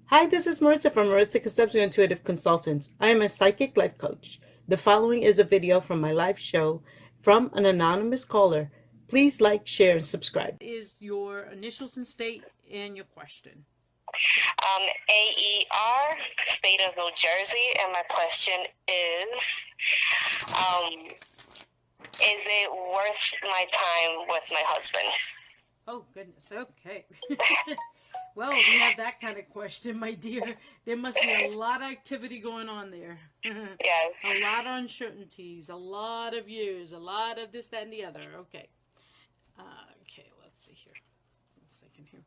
Hi, this is Maritza from Maritza Concepcion Intuitive Consultants. I am a psychic life coach. The following is a video from my live show from an anonymous caller. Please like, share, and subscribe. Is your initials and state and your question? AER, state of New Jersey, and my question is it worth my time with my husband? Oh, goodness. Okay. Well, we have that kind of question, my dear. There must be a lot of activity going on there. Yes. A lot of uncertainties, a lot of years, a lot of this, that, and the other. Okay. Okay, let's see here. One second here.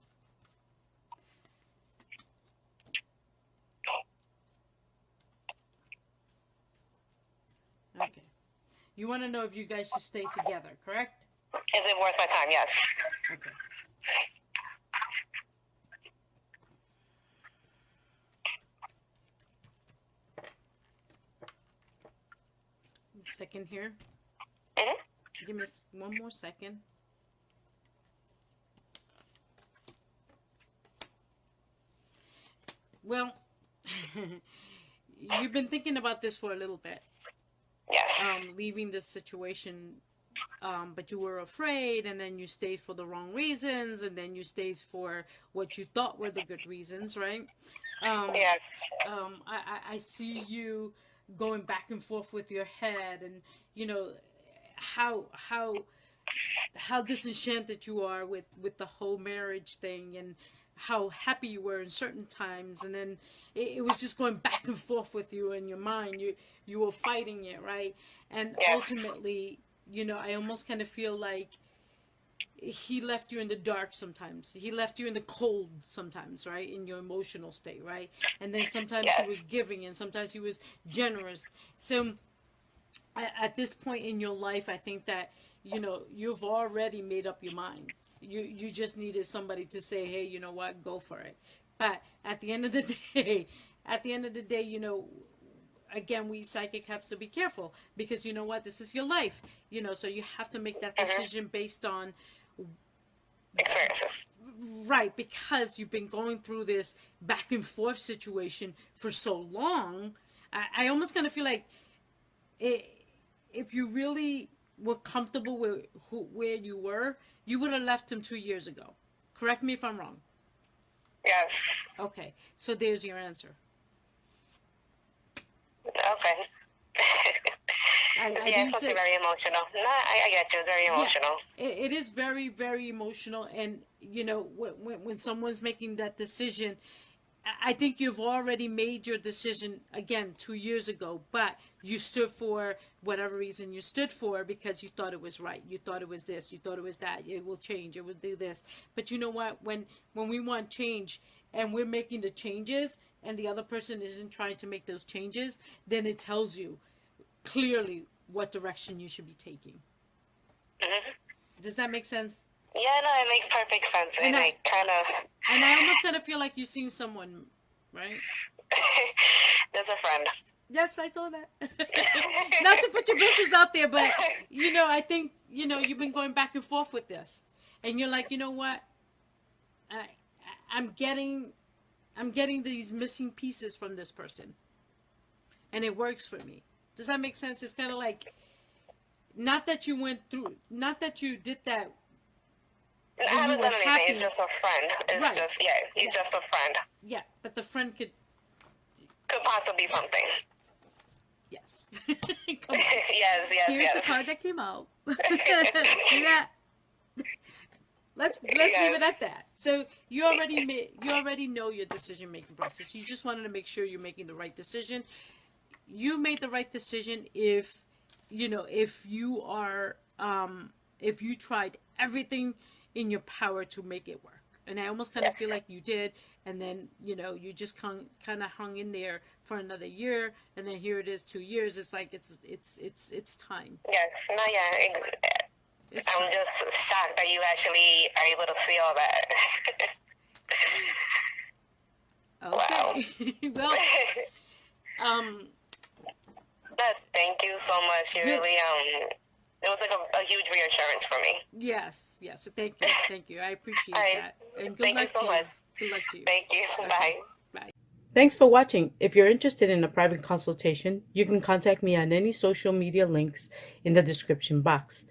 Okay. You want to know if you guys should stay together, correct? Is it worth my time? Yes. Okay. Second here. Mm-hmm. Give me one more second. Well, you've been thinking about this for a little bit. Yes. Leaving this situation, but you were afraid, and then you stayed for the wrong reasons, and then you stayed for what you thought were the good reasons, right? Yes. I see you going back and forth with your head, and you know how disenchanted you are with the whole marriage thing, and how happy you were in certain times, and then it was just going back and forth with you in your mind. You were fighting it, right? And Yes. ultimately, I almost kind of feel like he left you in the dark sometimes. He left you in the cold sometimes, right? In your emotional state, right? And then sometimes Yes. he was giving, and sometimes he was generous. So at this point in your life, I think that you've already made up your mind. You just needed somebody to say, hey, you know what, go for it. But at the end of the day, again, we psychic have to be careful, because you know what, this is your life, so you have to make that decision based on Experiences. right, because you've been going through this back and forth situation for so long. I almost kind of feel like if you really were comfortable with where you were, you would have left him 2 years ago. Correct me if I'm wrong. Yes. Okay, so there's your answer. Okay. Yeah, it's something very emotional. No, I get you. It's very emotional. Yeah, it is very, very emotional. And, when someone's making that decision, I think you've already made your decision, again, 2 years ago, but you stood for whatever reason you stood for, because you thought it was right. You thought it was this. You thought it was that. It will change. It will do this. But you know what? When we want change, and we're making the changes, and the other person isn't trying to make those changes, then it tells you clearly what direction you should be taking. Mm-hmm. Does that make sense? Yeah, no, it makes perfect sense. And I kind of... And I almost kind of feel like you've seen someone, right? There's a friend. Yes, I saw that. Not to put your business out there, but, I think, you've been going back and forth with this. And you're like, you know what? I'm getting these missing pieces from this person. And it works for me. Does that make sense? It's kind of like, not that you did that. I haven't done anything. Happy. It's just a friend. It's right. just, he's just a friend. Yeah, but the friend could possibly be something. Yes. Yes. Here's the card that came out. Yeah. Let's leave it at that. So you already know your decision making process. You just wanted to make sure you're making the right decision. You made the right decision if you are if you tried everything in your power to make it work. And I almost kind of feel like you did, and then you just kind of hung in there for another year, and then here it is, 2 years. It's like it's time. Yes. No. Yeah. I'm just shocked that you actually are able to see all that. Okay. Wow. Well, thank you so much. You really it was like a huge reassurance for me. Yes. So thank you. I appreciate that. And good Thank luck you so to much. you. Good luck to you. Thank you. Okay. Bye. Bye. Thanks for watching. If you're interested in a private consultation, you can contact me on any social media links in the description box.